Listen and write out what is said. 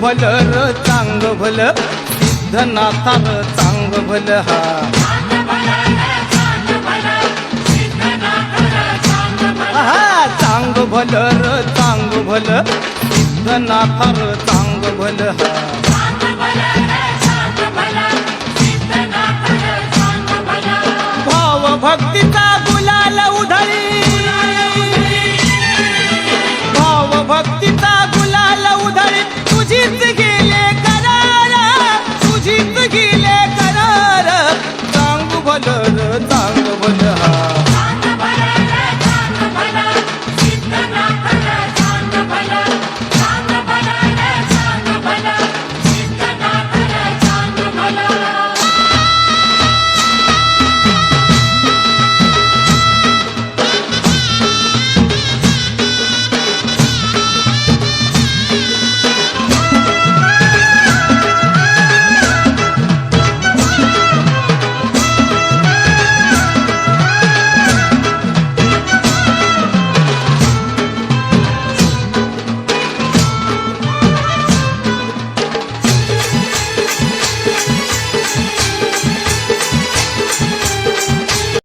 भलं र चांग भलं सिद्धनाथा र चांग भलं हा चांग भलं र चांग भलं सिद्धनाथा र चांग भलं हा भाव भक्तीचा गुलाल उधळी भाव भक्तीचा गुलाल उधळी तुझीच गेले करार तुझीच गेले करार चांग भलं र चांग भलं